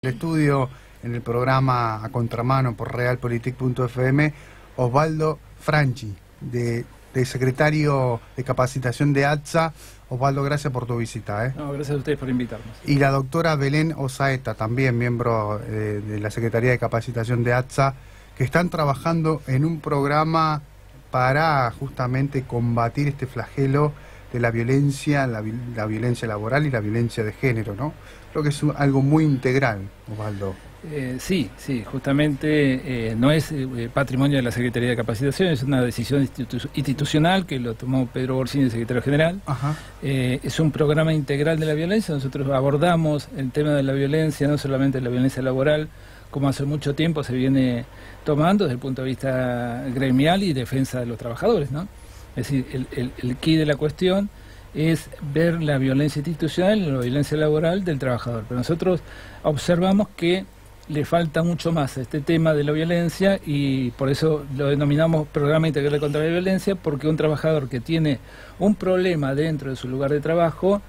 El estudio en el programa A Contramano por realpolitik.fm, Osvaldo Franchi, de secretario de capacitación de ATSA. Osvaldo, gracias por tu visita. No, gracias a ustedes por invitarnos. Y la doctora Belén Osaeta, también miembro de la Secretaría de Capacitación de ATSA, que están trabajando en un programa para justamente combatir este flagelo de la violencia, la violencia laboral y la violencia de género, ¿no? Creo que es algo muy integral, Osvaldo. Sí, justamente no es patrimonio de la Secretaría de Capacitación, es una decisión institucional que lo tomó Pedro Borsini, secretario general. Es un programa integral de la violencia. Nosotros abordamos el tema de la violencia, no solamente la violencia laboral, como hace mucho tiempo se viene tomando desde el punto de vista gremial y defensa de los trabajadores, ¿no? Es decir, el quid de la cuestión es ver la violencia institucional y la violencia laboral del trabajador. Pero nosotros observamos que le falta mucho más a este tema de la violencia y por eso lo denominamos Programa Integral contra la Violencia, porque un trabajador que tiene un problema dentro de su lugar de trabajo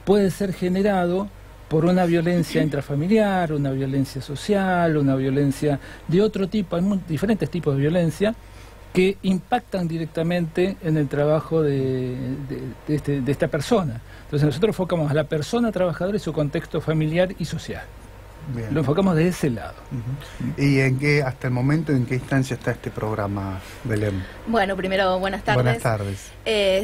puede ser generado por una violencia intrafamiliar, una violencia social, una violencia de otro tipo. Hay diferentes tipos de violencia que impactan directamente en el trabajo de esta persona. Entonces nosotros enfocamos a la persona trabajadora y su contexto familiar y social. Bien. Lo enfocamos de ese lado. ¿Y hasta el momento, en qué instancia está este programa, Belén? Bueno, primero, buenas tardes. Buenas tardes.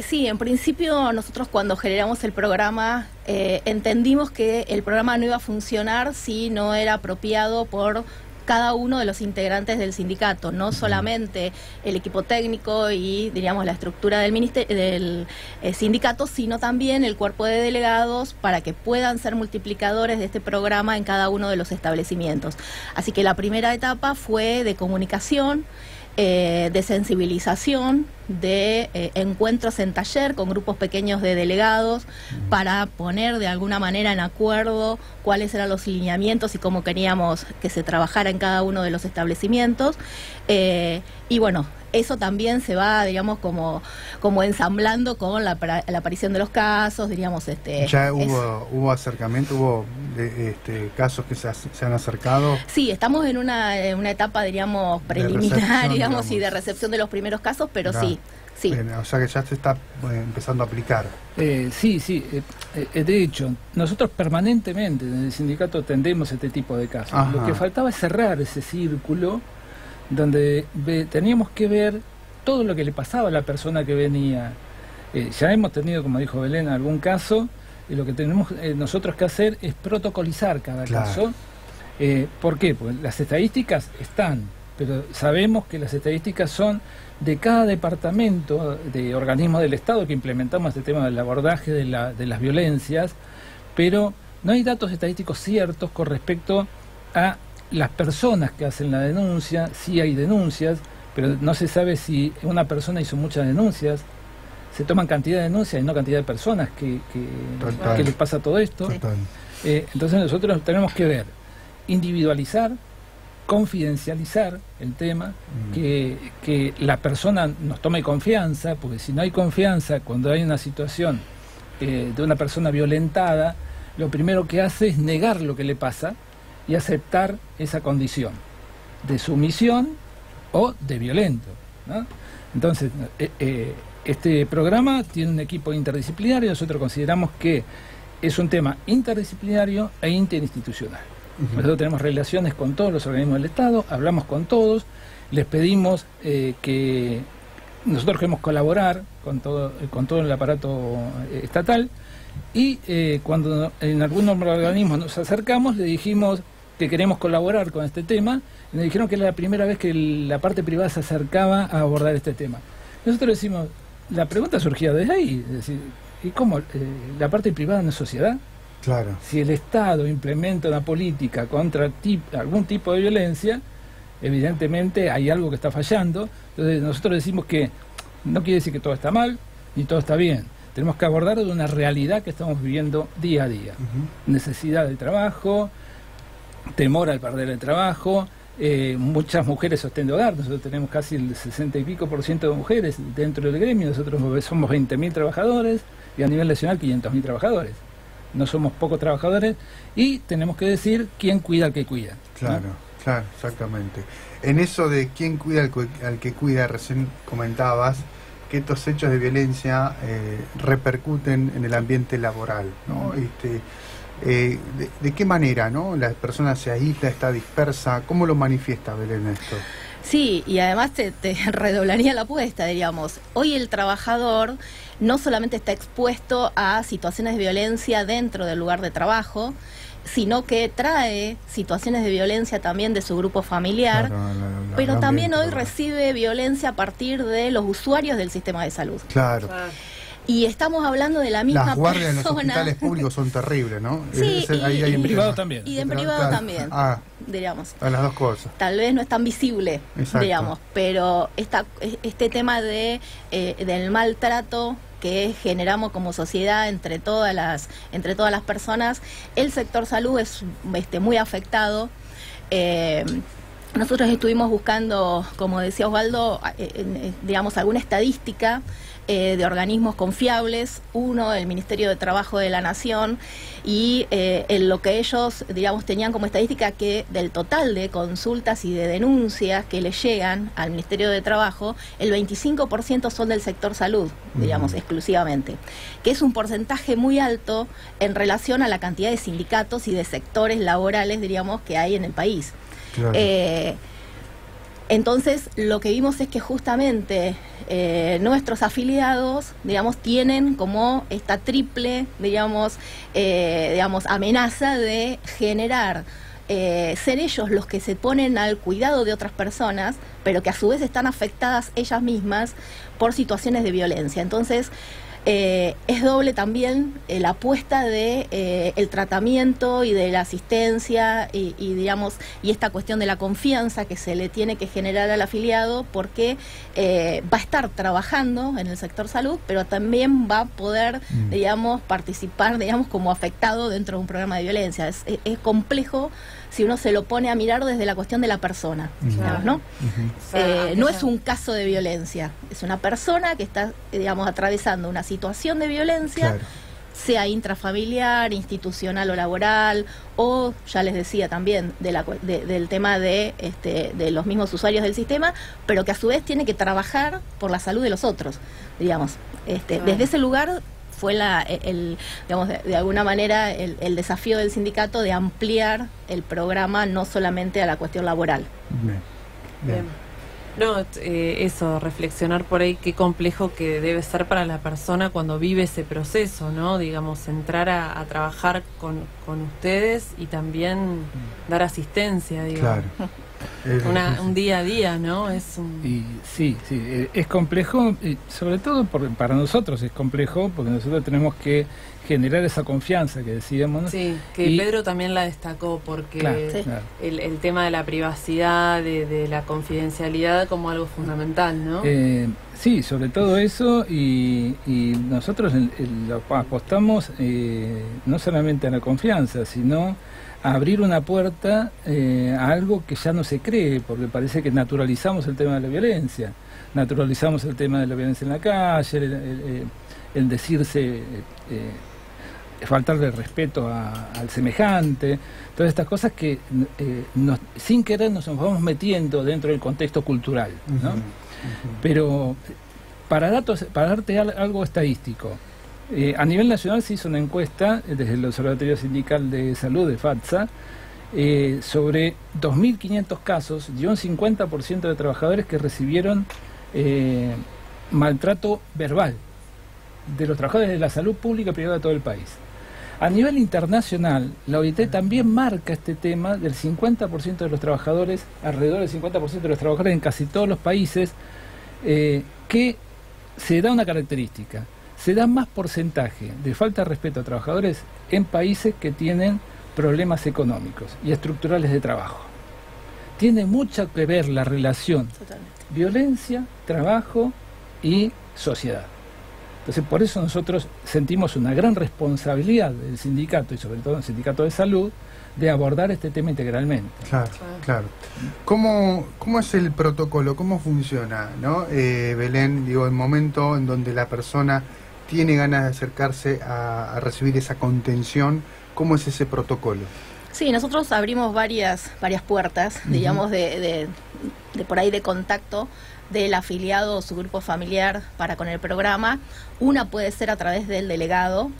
Sí, en principio nosotros cuando generamos el programa entendimos que el programa no iba a funcionar si no era apropiado por cada uno de los integrantes del sindicato, no solamente el equipo técnico y, diríamos, la estructura del sindicato, sino también el cuerpo de delegados para que puedan ser multiplicadores de este programa en cada uno de los establecimientos. Así que la primera etapa fue de comunicación, de sensibilización, de encuentros en taller con grupos pequeños de delegados para poner de alguna manera en acuerdo cuáles eran los lineamientos y cómo queríamos que se trabajara en cada uno de los establecimientos. Y bueno, eso también se va, digamos, como ensamblando con la aparición de los casos, diríamos. ¿Ya hubo acercamiento, hubo casos que se han acercado? Sí, estamos en una etapa, diríamos, preliminar, digamos, y de recepción de los primeros casos, pero sí. Sí. Bien, o sea que ya se está empezando a aplicar. Sí. De hecho, nosotros permanentemente en el sindicato atendemos este tipo de casos. Ajá. Lo que faltaba es cerrar ese círculo donde teníamos que ver todo lo que le pasaba a la persona que venía. Ya hemos tenido, como dijo Belén, algún caso, y lo que tenemos nosotros que hacer es protocolizar cada caso. ¿Por qué? Pues las estadísticas están, pero sabemos que las estadísticas son de cada departamento de organismos del Estado que implementamos este tema del abordaje de las violencias, pero no hay datos estadísticos ciertos con respecto a las personas que hacen la denuncia. Sí hay denuncias, pero no se sabe si una persona hizo muchas denuncias. Se toman cantidad de denuncias y no cantidad de personas que les pasa todo esto. Entonces nosotros tenemos que ver, individualizar, confidencializar el tema, que la persona nos tome confianza, porque si no hay confianza, cuando hay una situación de una persona violentada, lo primero que hace es negar lo que le pasa y aceptar esa condición de sumisión o de violento, ¿no? Entonces, este programa tiene un equipo interdisciplinario. Nosotros consideramos que es un tema interdisciplinario e interinstitucional. Nosotros tenemos relaciones con todos los organismos del Estado, hablamos con todos, les pedimos que nosotros queremos colaborar con todo el aparato estatal, y cuando en algunos organismos nos acercamos, le dijimos que queremos colaborar con este tema, y nos dijeron que era la primera vez que la parte privada se acercaba a abordar este tema. Nosotros decimos, la pregunta surgía desde ahí, es decir, ¿y cómo? ¿La parte privada no es sociedad? Claro. Si el Estado implementa una política contra algún tipo de violencia, evidentemente hay algo que está fallando. Entonces nosotros decimos que no quiere decir que todo está mal, ni todo está bien. Tenemos que abordar de una realidad que estamos viviendo día a día. Necesidad de trabajo, temor al perder el trabajo, muchas mujeres sostén de hogar. Nosotros tenemos casi el 60 y pico % de mujeres dentro del gremio. Nosotros somos 20.000 trabajadores y a nivel nacional 500.000 trabajadores. no somos pocos trabajadores, y tenemos que decir quién cuida al que cuida. Claro, ¿no? Claro, exactamente. En eso de quién cuida al que cuida, recién comentabas que estos hechos de violencia repercuten en el ambiente laboral, ¿no? ¿De qué manera, no? La persona se aísla, está dispersa. ¿Cómo lo manifiesta, Belén, esto? Sí, y además te redoblaría la apuesta, diríamos. Hoy el trabajador no solamente está expuesto a situaciones de violencia dentro del lugar de trabajo, sino que trae situaciones de violencia también de su grupo familiar, pero también hoy recibe violencia a partir de los usuarios del sistema de salud. Claro. Y estamos hablando de la misma persona. Las guardias en los hospitales públicos son terribles, ¿no? Sí, y en privado también. Y en privado también, diríamos. A las dos cosas. Tal vez no es tan visible, digamos, pero este tema del maltrato que generamos como sociedad entre todas las personas, el sector salud es muy afectado. Nosotros estuvimos buscando, como decía Osvaldo, digamos, alguna estadística de organismos confiables, uno, el Ministerio de Trabajo de la Nación, y lo que ellos, digamos, tenían como estadística que del total de consultas y de denuncias que le llegan al Ministerio de Trabajo, el 25% son del sector salud, digamos, exclusivamente, que es un porcentaje muy alto en relación a la cantidad de sindicatos y de sectores laborales, diríamos, que hay en el país. Claro. Entonces, lo que vimos es que justamente nuestros afiliados, digamos, tienen como esta triple, digamos, amenaza de generar, ser ellos los que se ponen al cuidado de otras personas, pero que a su vez están afectadas ellas mismas por situaciones de violencia. Entonces, es doble también la apuesta de el tratamiento y de la asistencia y digamos, y esta cuestión de la confianza que se le tiene que generar al afiliado, porque va a estar trabajando en el sector salud, pero también va a poder, digamos, participar, digamos, como afectado dentro de un programa de violencia. Es complejo si uno se lo pone a mirar desde la cuestión de la persona, digamos, ¿no? No es un caso de violencia, es una persona que está, digamos, atravesando una situación de violencia, sea intrafamiliar, institucional o laboral, o, ya les decía también, del tema de los mismos usuarios del sistema, pero que a su vez tiene que trabajar por la salud de los otros, digamos. Desde ese lugar fue digamos, de alguna manera el desafío del sindicato de ampliar el programa no solamente a la cuestión laboral. Bien. No, eso, reflexionar por ahí qué complejo que debe ser para la persona cuando vive ese proceso, ¿no? Digamos, entrar a trabajar con ustedes y también dar asistencia, digamos. Claro. Un día a día, ¿no? Sí, es complejo, y sobre todo para nosotros es complejo, porque nosotros tenemos que generar esa confianza que decíamos, ¿no? Sí, que Pedro también la destacó, porque el tema de la privacidad, de la confidencialidad como algo fundamental, ¿no? Sí, sobre todo eso, y nosotros apostamos no solamente a la confianza, sino abrir una puerta a algo que ya no se cree, porque parece que naturalizamos el tema de la violencia, naturalizamos el tema de la violencia en la calle, el decirse, faltarle respeto al semejante, todas estas cosas que sin querer nos vamos metiendo dentro del contexto cultural, ¿no? Pero para darte algo estadístico, a nivel nacional se hizo una encuesta desde el Observatorio Sindical de Salud de FATSA sobre 2.500 casos, dio un 50% de trabajadores que recibieron maltrato verbal de los trabajadores de la salud pública y privada de todo el país. A nivel internacional, la OIT también marca este tema del 50% de los trabajadores, alrededor del 50% de los trabajadores en casi todos los países, que se da una característica. Se da más porcentaje de falta de respeto a trabajadores en países que tienen problemas económicos y estructurales de trabajo. Tiene mucho que ver la relación violencia, trabajo y sociedad. Entonces, por eso nosotros sentimos una gran responsabilidad del sindicato, y sobre todo el sindicato de salud, de abordar este tema integralmente. Claro. ¿Cómo es el protocolo? ¿Cómo funciona, ¿no? Belén, digo, el momento en donde la persona tiene ganas de acercarse a recibir esa contención, ¿cómo es ese protocolo? Sí, nosotros abrimos varias puertas, digamos, de por ahí de contacto del afiliado o su grupo familiar para con el programa. Una puede ser a través del delegado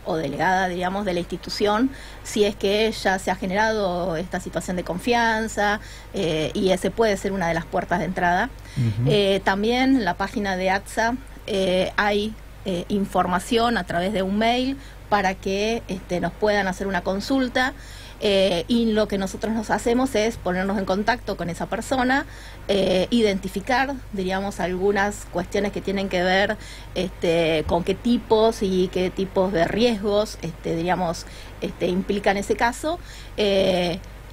o delegada, digamos, de la institución, si es que ya se ha generado esta situación de confianza, y ese puede ser una de las puertas de entrada. También en la página de ATSA hay información a través de un mail para que nos puedan hacer una consulta. Y lo que nosotros nos hacemos es ponernos en contacto con esa persona, identificar, diríamos, algunas cuestiones que tienen que ver con qué tipos de riesgos, diríamos, implican ese caso,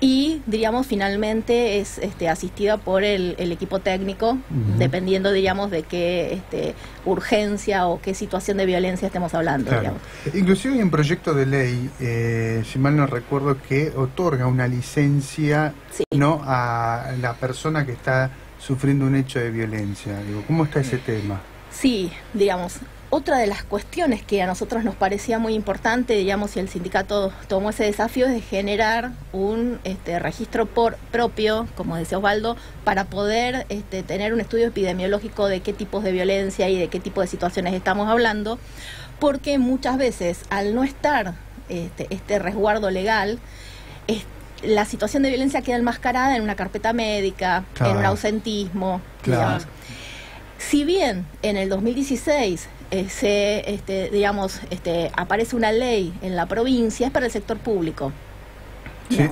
y, diríamos, finalmente es asistida por el equipo técnico, dependiendo, diríamos, de qué urgencia o qué situación de violencia estemos hablando. Claro. Digamos. Inclusive hay un proyecto de ley, si mal no recuerdo, que otorga una licencia, ¿no?, a la persona que está sufriendo un hecho de violencia. Digo, ¿cómo está ese tema? Sí, digamos, otra de las cuestiones que a nosotros nos parecía muy importante, digamos, y el sindicato tomó ese desafío, es de generar un registro propio, como decía Osvaldo, para poder tener un estudio epidemiológico de qué tipos de violencia y de qué tipo de situaciones estamos hablando, porque muchas veces, al no estar este resguardo legal, la situación de violencia queda enmascarada en una carpeta médica, en un ausentismo, digamos. Si bien en el 2016 aparece una ley en la provincia, es para el sector público. Sí,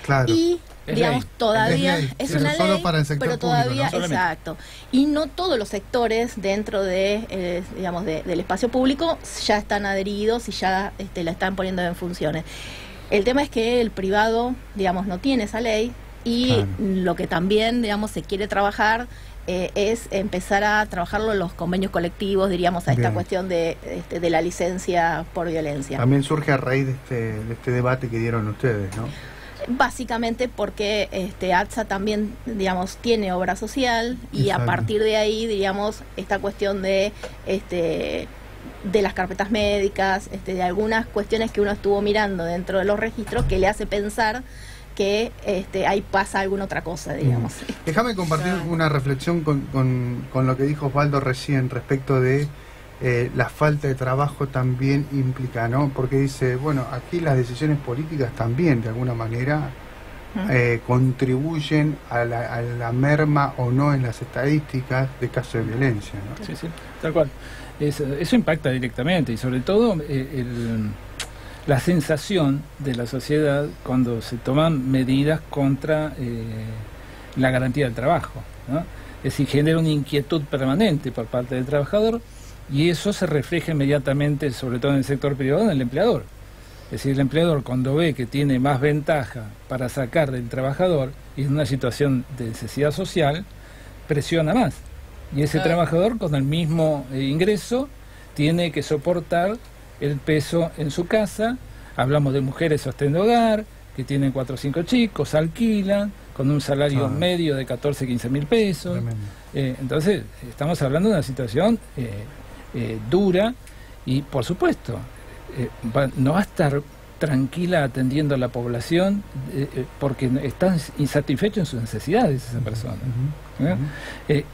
claro. Y, digamos, todavía es una ley, solo para el sector pero todavía, público, ¿no? exacto. Y no todos los sectores dentro de, digamos, del espacio público ya están adheridos y ya la están poniendo en funciones. El tema es que el privado, digamos, no tiene esa ley, y lo que también, digamos, se quiere trabajar es empezar a trabajarlo en los convenios colectivos, diríamos, a esta cuestión de la licencia por violencia. También surge a raíz de este debate que dieron ustedes, ¿no? Básicamente porque ATSA también, digamos, tiene obra social, y a partir de ahí, digamos, esta cuestión de las carpetas médicas, de algunas cuestiones que uno estuvo mirando dentro de los registros, que le hace pensar que ahí pasa alguna otra cosa, digamos. Déjame compartir una reflexión con lo que dijo Osvaldo recién respecto de la falta de trabajo también implica, ¿no? Porque dice, bueno, aquí las decisiones políticas también de alguna manera contribuyen a la merma o no en las estadísticas de casos de violencia, ¿no? Sí, tal cual. Eso impacta directamente, y sobre todo la sensación de la sociedad cuando se toman medidas contra la garantía del trabajo, ¿no? Es decir, genera una inquietud permanente por parte del trabajador, y eso se refleja inmediatamente, sobre todo en el sector privado, en el empleador. Es decir, el empleador, cuando ve que tiene más ventaja para sacar del trabajador y en una situación de necesidad social, presiona más. Y ese trabajador, con el mismo ingreso, tiene que soportar el peso en su casa. Hablamos de mujeres sostén de hogar, que tienen 4 o 5 chicos, alquilan, con un salario medio de 14, 15 mil pesos. Entonces, estamos hablando de una situación dura, y, por supuesto, no va a estar tranquila atendiendo a la población porque están insatisfechos en sus necesidades esa persona.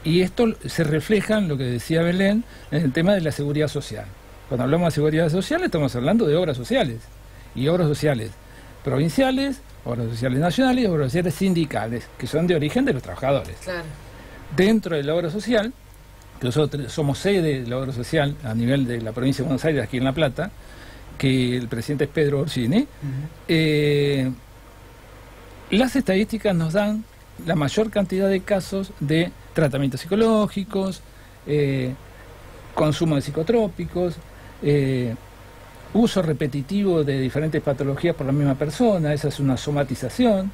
Y esto se refleja en lo que decía Belén, en el tema de la seguridad social. Cuando hablamos de seguridad social, estamos hablando de obras sociales, y obras sociales provinciales, obras sociales nacionales y obras sociales sindicales, que son de origen de los trabajadores. Claro. Dentro de la obra social, que nosotros somos sede de la obra social a nivel de la provincia de Buenos Aires, aquí en La Plata, que el presidente es Pedro Orsini, las estadísticas nos dan la mayor cantidad de casos de tratamientos psicológicos, consumo de psicotrópicos, uso repetitivo de diferentes patologías por la misma persona. Esa es una somatización,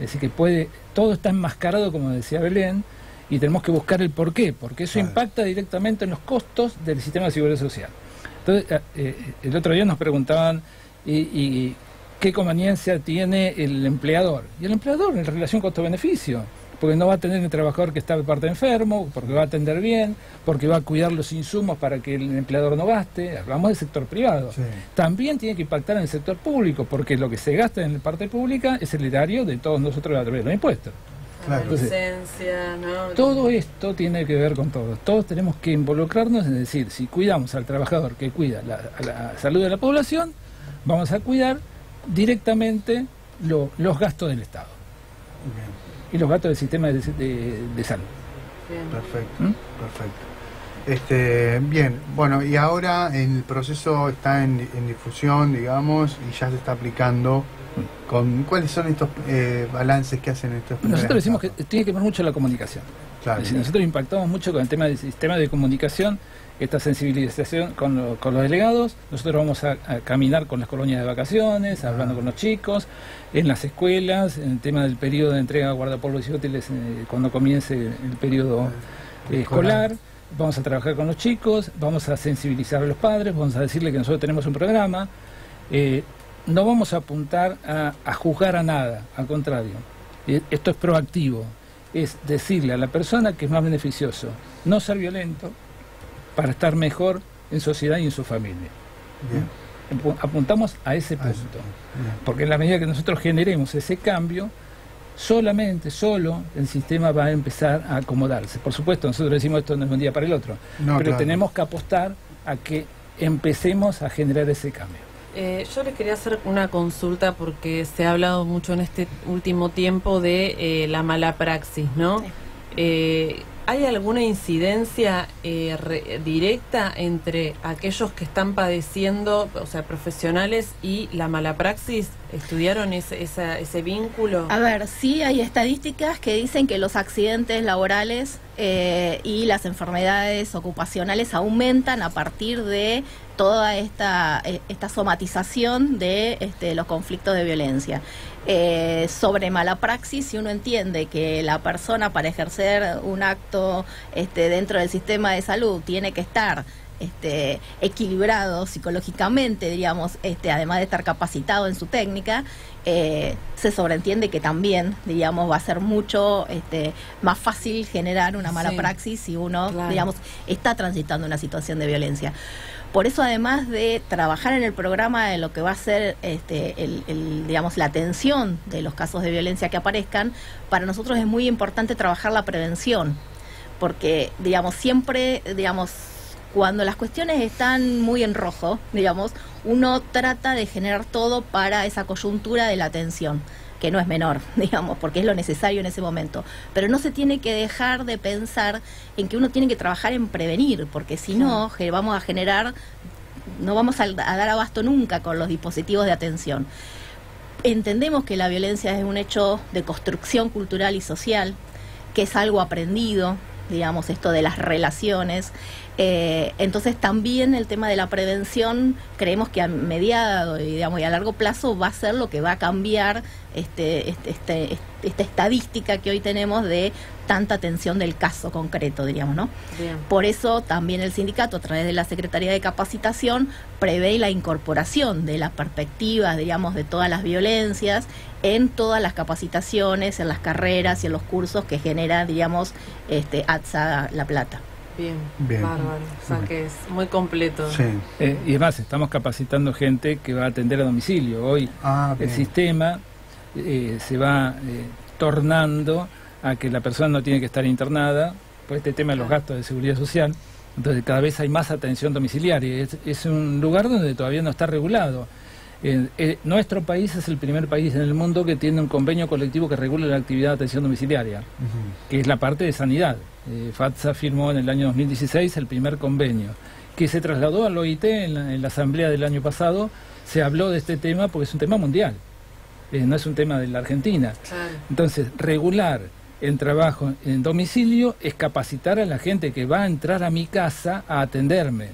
es decir, que todo está enmascarado, como decía Belén, y tenemos que buscar el porqué, porque eso impacta directamente en los costos del sistema de seguridad social. Entonces, el otro día nos preguntaban ¿y qué conveniencia tiene el empleador? Y el empleador, en relación costo-beneficio, porque no va a tener un trabajador que está de parte enfermo, porque va a atender bien, porque va a cuidar los insumos para que el empleador no gaste. Hablamos del sector privado. Sí. También tiene que impactar en el sector público, porque lo que se gasta en la parte pública es el erario de todos nosotros a través de los impuestos. Claro. Entonces, licencia, ¿no? Todo esto tiene que ver con todo. Todos tenemos que involucrarnos en decir, si cuidamos al trabajador que cuida la salud de la población, vamos a cuidar directamente los gastos del Estado. Bien. Y los gastos del sistema de salud. Bien. Perfecto, perfecto. Bien, bueno, y ahora el proceso está en difusión, digamos, y ya se está aplicando. ¿Cuáles son estos balances que hacen estos? Nosotros decimos que tiene que ver mucho la comunicación. Claro. Es decir, nosotros impactamos mucho con el tema del sistema de comunicación, esta sensibilización con los delegados. Nosotros vamos a caminar con las colonias de vacaciones, hablando con los chicos, en las escuelas, en el tema del periodo de entrega de guardapolvos y útiles cuando comience el periodo escolar. Vamos a trabajar con los chicos, vamos a sensibilizar a los padres, vamos a decirle que nosotros tenemos un programa. No vamos a apuntar a juzgar a nada, al contrario. Esto es proactivo, es decirle a la persona que es más beneficioso no ser violento para estar mejor en sociedad y en su familia. Bien. Apuntamos a ese punto, porque en la medida que nosotros generemos ese cambio, solo el sistema va a empezar a acomodarse. Por supuesto, nosotros decimos esto no es de un día para el otro, pero tenemos que apostar a que empecemos a generar ese cambio. Yo les quería hacer una consulta porque se ha hablado mucho en este último tiempo de la mala praxis, ¿no? ¿Hay alguna incidencia directa entre aquellos que están padeciendo, o sea, profesionales y la mala praxis? ¿Estudiaron ese vínculo? A ver, sí hay estadísticas que dicen que los accidentes laborales y las enfermedades ocupacionales aumentan a partir de toda esta somatización de los conflictos de violencia. Sobre mala praxis, si uno entiende que la persona para ejercer un acto dentro del sistema de salud tiene que estar equilibrado psicológicamente, diríamos, además de estar capacitado en su técnica, se sobreentiende que también, diríamos, va a ser mucho más fácil generar una mala praxis si uno, digamos, está transitando una situación de violencia. Por eso, además de trabajar en el programa de lo que va a ser digamos, la atención de los casos de violencia que aparezcan, para nosotros es muy importante trabajar la prevención, porque, digamos, siempre, digamos, cuando las cuestiones están muy en rojo, digamos, uno trata de generar todo para esa coyuntura de la atención, que no es menor, digamos, porque es lo necesario en ese momento. Pero no se tiene que dejar de pensar en que uno tiene que trabajar en prevenir, porque si no, vamos a generar, no vamos a dar abasto nunca con los dispositivos de atención. Entendemos que la violencia es un hecho de construcción cultural y social, que es algo aprendido, digamos, esto de las relaciones. Entonces también el tema de la prevención creemos que a mediado y a largo plazo va a ser lo que va a cambiar esta estadística que hoy tenemos de tanta atención del caso concreto, diríamos, ¿no? Bien. Por eso también el sindicato, a través de la Secretaría de Capacitación, prevé la incorporación de las perspectivas, digamos, de todas las violencias en todas las capacitaciones, en las carreras y en los cursos que genera, digamos, ATSA La Plata. Bien, bárbaro, o sea que es muy completo. Sí. Y además estamos capacitando gente que va a atender a domicilio. Hoy el sistema se va tornando a que la persona no tiene que estar internada por este tema de los gastos de seguridad social. Entonces cada vez hay más atención domiciliaria. Es un lugar donde todavía no está regulado. Nuestro país es el primer país en el mundo que tiene un convenio colectivo que regula la actividad de atención domiciliaria, que es la parte de sanidad. FATSA firmó en el año 2016 el primer convenio, que se trasladó al OIT en la asamblea del año pasado. Se habló de este tema porque es un tema mundial, no es un tema de la Argentina. Claro. Entonces, regular el trabajo en domicilio es capacitar a la gente que va a entrar a mi casa a atenderme.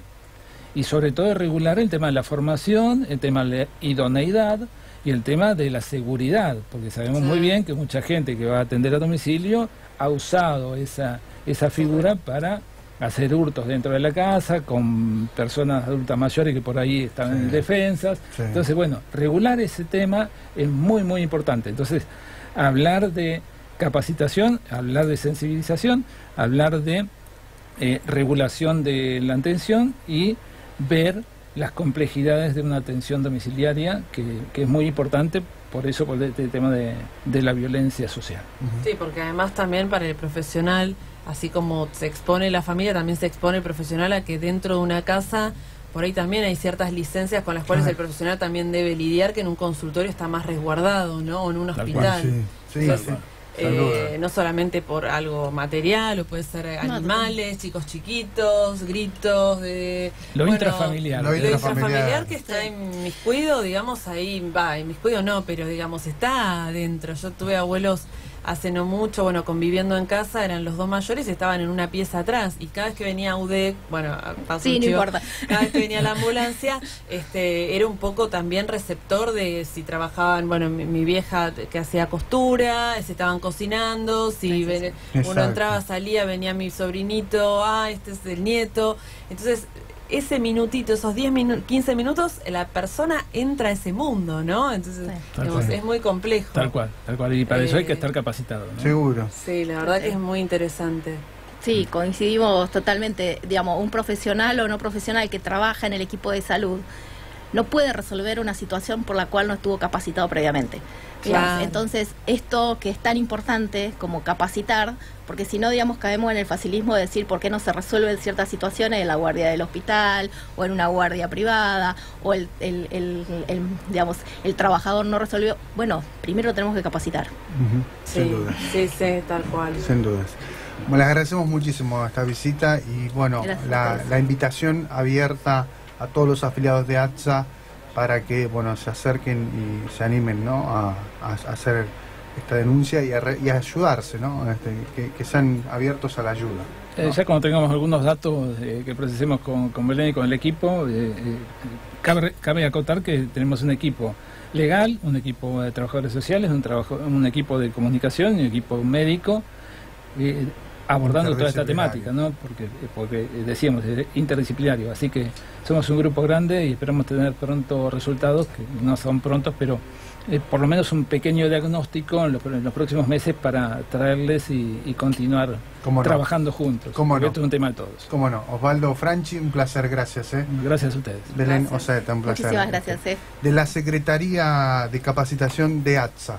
Y sobre todo regular el tema de la formación, el tema de la idoneidad y el tema de la seguridad, porque sabemos muy bien que mucha gente que va a atender a domicilio ha usado esa figura para hacer hurtos dentro de la casa con personas adultas mayores que por ahí están en defensas. Entonces, bueno, regular ese tema es muy, muy importante. Entonces, hablar de capacitación, hablar de sensibilización, hablar de regulación de la atención y ver las complejidades de una atención domiciliaria, que es muy importante, por eso, por este tema de la violencia social. Sí, porque además también para el profesional, así como se expone la familia, también se expone el profesional a que dentro de una casa, por ahí también hay ciertas licencias con las cuales el profesional también debe lidiar, que en un consultorio está más resguardado, ¿no? O en un hospital. No solamente por algo material, o puede ser animales, chicos chiquitos, gritos de... Lo intrafamiliar. Lo intrafamiliar que está inmiscuido, digamos, ahí va, inmiscuido no, pero digamos, está adentro. Yo tuve abuelos hace no mucho, bueno, conviviendo en casa, eran los dos mayores y estaban en una pieza atrás, y cada vez que venía UDEC, bueno, sí, no importa, cada vez que venía la ambulancia, era un poco también receptor de si trabajaban, bueno, mi vieja que hacía costura, si estaban cocinando, si uno entraba, salía, venía mi sobrinito, este es el nieto, entonces ese minutito, esos 15 minutos, la persona entra a ese mundo, ¿no? Entonces, digamos, es muy complejo. Tal cual, y para eso hay que estar capacitado, ¿no? Seguro. Sí, la verdad que es muy interesante. Sí, coincidimos totalmente. Digamos, un profesional o no profesional que trabaja en el equipo de salud no puede resolver una situación por la cual no estuvo capacitado previamente. Claro. Entonces, esto que es tan importante como capacitar, porque si no, digamos, caemos en el facilismo de decir por qué no se resuelven ciertas situaciones en la guardia del hospital o en una guardia privada, o digamos, el trabajador no resolvió. Bueno, primero tenemos que capacitar. Sin duda. Sí, tal cual. Sin dudas. Bueno, les agradecemos muchísimo esta visita y bueno, la invitación abierta a todos los afiliados de ATSA para que, bueno, se acerquen y se animen, ¿no?, a hacer esta denuncia y a ayudarse, ¿no?, que sean abiertos a la ayuda, ¿no? Ya cuando tengamos algunos datos que procesemos con Belén y con el equipo, cabe acotar que tenemos un equipo legal, un equipo de trabajadores sociales, un equipo de comunicación y un equipo médico, abordando toda esta temática, ¿no? Porque decíamos, es interdisciplinario, así que somos un grupo grande y esperamos tener pronto resultados, que no son prontos, pero por lo menos un pequeño diagnóstico en los próximos meses para traerles y continuar trabajando juntos. Porque esto es un tema de todos. Cómo no. Osvaldo Franchi, un placer, gracias. Gracias a ustedes. Belén Osaeta, un placer. Muchísimas gracias. De la Secretaría de Capacitación de ATSA.